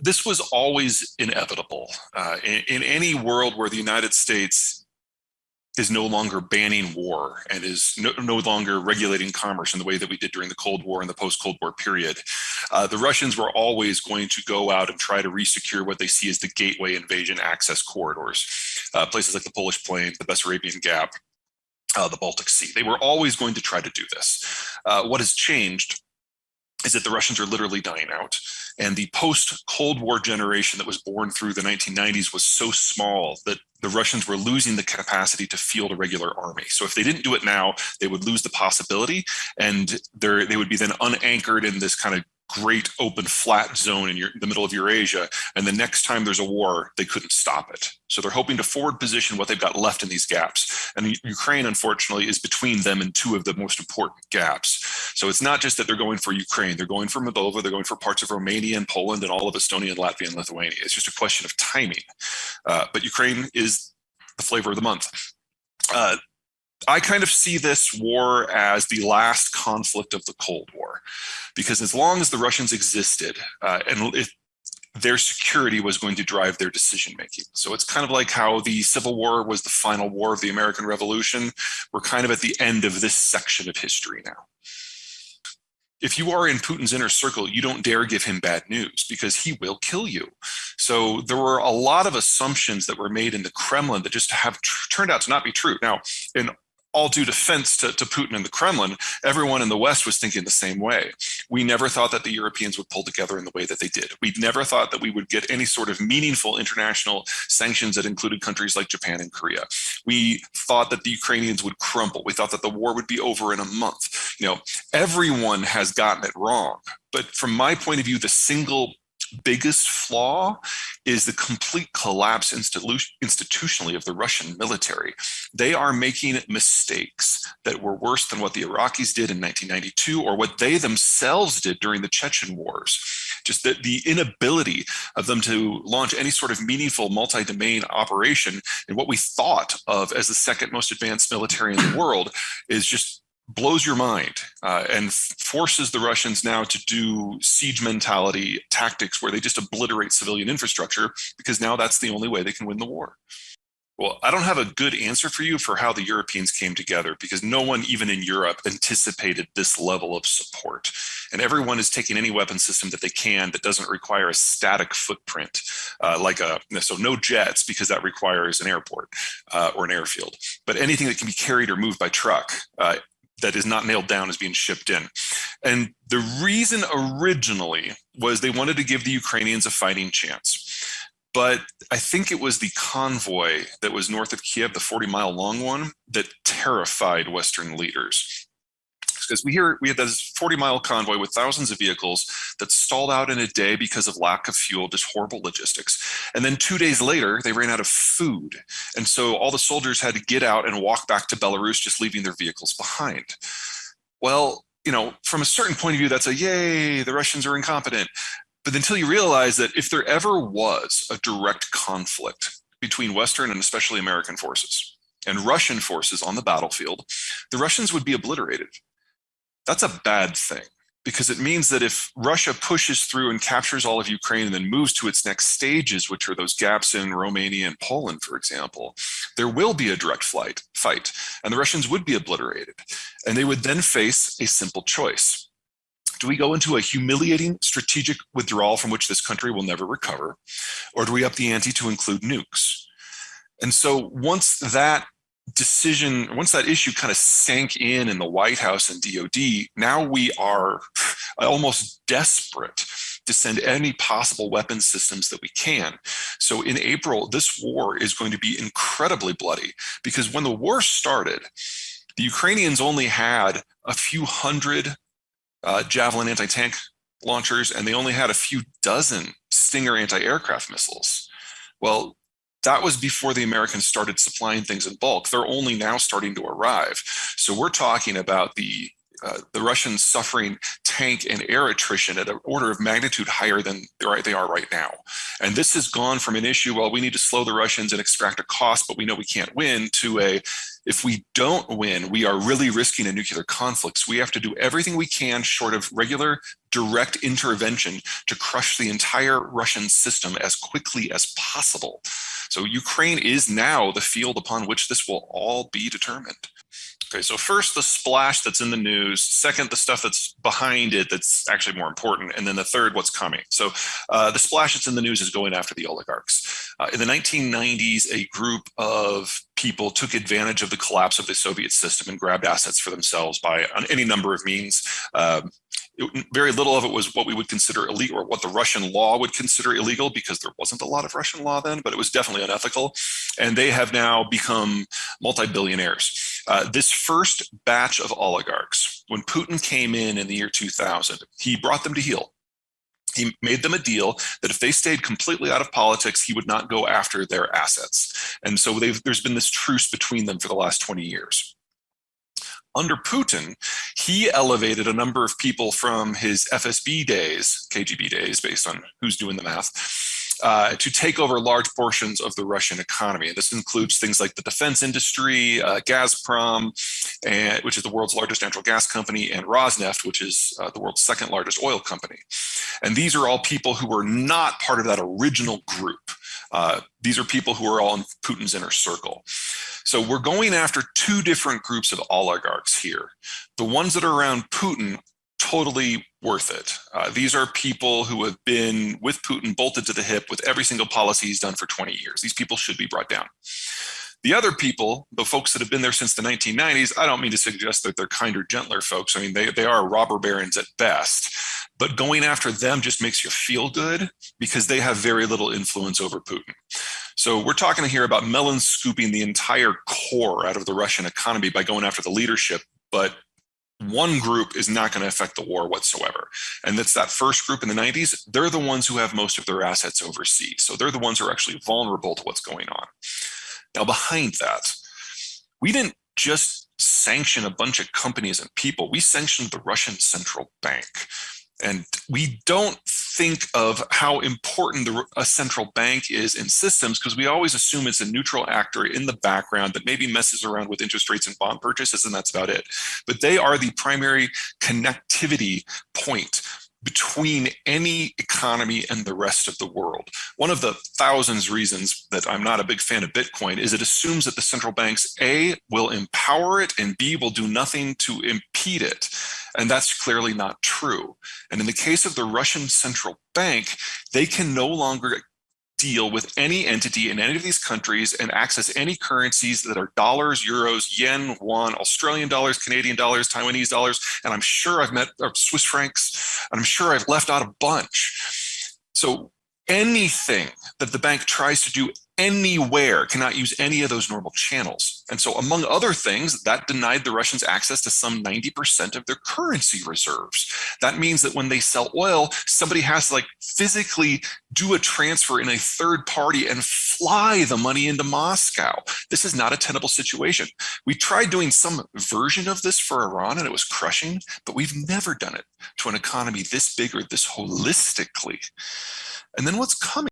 This was always inevitable. In any world where the United States is no longer banning war and is no longer regulating commerce in the way that we did during the Cold War and the post-Cold War period, the Russians were always going to go out and try to resecure what they see as the gateway invasion access corridors, places like the Polish Plain, the Bessarabian Gap, the Baltic Sea. They were always going to try to do this. What has changed is that the Russians are literally dying out. And the post-Cold War generation that was born through the 1990s was so small that the Russians were losing the capacity to field a regular army. So if they didn't do it now, they would lose the possibility, and they would be then unanchored in this kind of great open flat zone in the middle of Eurasia. And the next time there's a war, they couldn't stop it. So they're hoping to forward position what they've got left in these gaps. And Ukraine, unfortunately, is between them and two of the most important gaps. So it's not just that they're going for Ukraine, they're going for Moldova, they're going for parts of Romania and Poland and all of Estonia and Latvia and Lithuania. It's just a question of timing. But Ukraine is the flavor of the month. I kind of see this war as the last conflict of the Cold War, because as long as the Russians existed, their security was going to drive their decision making. So it's kind of like how the Civil War was the final war of the American Revolution. We're kind of at the end of this section of history now. If you are in Putin's inner circle, you don't dare give him bad news because he will kill you. So there were a lot of assumptions that were made in the Kremlin that just have turned out to not be true. Now, in all due defense to Putin and the Kremlin, everyone in the West was thinking the same way. We never thought that the Europeans would pull together in the way that they did. We never thought that we would get any sort of meaningful international sanctions that included countries like Japan and Korea. We thought that the Ukrainians would crumble. We thought that the war would be over in a month. Everyone has gotten it wrong. But from my point of view, the single biggest flaw is the complete collapse institutionally of the Russian military. They are making mistakes that were worse than what the Iraqis did in 1992 or what they themselves did during the Chechen wars. Just the inability of them to launch any sort of meaningful multi-domain operation in what we thought of as the second most advanced military in the world is just blows your mind and forces the Russians now to do siege mentality tactics where they just obliterate civilian infrastructure because now that's the only way they can win the war. Well, I don't have a good answer for you for how the Europeans came together because no one, even in Europe, anticipated this level of support. And everyone is taking any weapon system that they can that doesn't require a static footprint, so no jets because that requires an airport or an airfield, but anything that can be carried or moved by truck that is not nailed down is being shipped in. And the reason originally was they wanted to give the Ukrainians a fighting chance. But I think it was the convoy that was north of Kiev, the 40-mile long one, that terrified Western leaders. Because we had this 40-mile convoy with thousands of vehicles that stalled out in a day because of lack of fuel, just horrible logistics. And then 2 days later, they ran out of food. And so all the soldiers had to get out and walk back to Belarus, just leaving their vehicles behind. Well, from a certain point of view, that's yay, the Russians are incompetent. But until you realize that if there ever was a direct conflict between Western and especially American forces and Russian forces on the battlefield, the Russians would be obliterated. That's a bad thing because it means that if Russia pushes through and captures all of Ukraine and then moves to its next stages, which are those gaps in Romania and Poland, for example, there will be a direct fight, and the Russians would be obliterated. And they would then face a simple choice. Do we go into a humiliating strategic withdrawal from which this country will never recover, or do we up the ante to include nukes? And so once that issue kind of sank in the White House and DOD, now we are almost desperate to send any possible weapons systems that we can. So in April, this war is going to be incredibly bloody because when the war started, the Ukrainians only had a few hundred Javelin anti-tank launchers, and they only had a few dozen Stinger anti-aircraft missiles. Well, that was before the Americans started supplying things in bulk. They're only now starting to arrive. So we're talking about the the Russians suffering tank and air attrition at an order of magnitude higher than they are right now. And this has gone from an issue, well, we need to slow the Russians and extract a cost, but we know we can't win, to a, if we don't win, we are really risking a nuclear conflict. So we have to do everything we can short of regular direct intervention to crush the entire Russian system as quickly as possible. So Ukraine is now the field upon which this will all be determined. Okay, so first, the splash that's in the news. Second, the stuff that's behind it that's actually more important. And then the third, what's coming. So the splash that's in the news is going after the oligarchs. In the 1990s, a group of people took advantage of the collapse of the Soviet system and grabbed assets for themselves by on any number of means. Very little of it was what we would consider illegal, or what the Russian law would consider illegal, because there wasn't a lot of Russian law then, but it was definitely unethical. And they have now become multi-billionaires. This first batch of oligarchs, when Putin came in the year 2000, he brought them to heel. He made them a deal that if they stayed completely out of politics, he would not go after their assets. And so there's been this truce between them for the last 20 years. Under Putin, he elevated a number of people from his FSB days, KGB days, based on who's doing the math, to take over large portions of the Russian economy. And this includes things like the defense industry, Gazprom, which is the world's largest natural gas company, and Rosneft, which is the world's second largest oil company. And these are all people who were not part of that original group. These are people who are all in Putin's inner circle. So we're going after two different groups of oligarchs here. The ones that are around Putin, totally worth it. These are people who have been with Putin bolted to the hip with every single policy he's done for 20 years. These people should be brought down. The other people, the folks that have been there since the 1990s, I don't mean to suggest that they're kinder, gentler folks. I mean, they are robber barons at best. But going after them just makes you feel good because they have very little influence over Putin. So we're talking here about melon scooping the entire core out of the Russian economy by going after the leadership, but one group is not going to affect the war whatsoever. And that's that first group in the 90s. They're the ones who have most of their assets overseas. So they're the ones who are actually vulnerable to what's going on. Now, behind that, we didn't just sanction a bunch of companies and people. We sanctioned the Russian central bank. And we don't think of how important a central bank is in systems because we always assume it's a neutral actor in the background that maybe messes around with interest rates and bond purchases, and that's about it. But they are the primary connectivity point between any economy and the rest of the world. One of the thousands reasons that I'm not a big fan of Bitcoin is it assumes that the central banks, A, will empower it, and B, will do nothing to impede it. And that's clearly not true. And in the case of the Russian central bank, they can no longer deal with any entity in any of these countries and access any currencies that are dollars, euros, yen, won, Australian dollars, Canadian dollars, Taiwanese dollars, and I'm sure I've met Swiss francs, and I'm sure I've left out a bunch. So anything that the bank tries to do anywhere cannot use any of those normal channels. And so among other things, that denied the Russians access to some 90% of their currency reserves. That means that when they sell oil, somebody has to physically do a transfer in a third party and fly the money into Moscow. This is not a tenable situation. We tried doing some version of this for Iran and it was crushing, but we've never done it to an economy this big or this holistically. And then what's coming?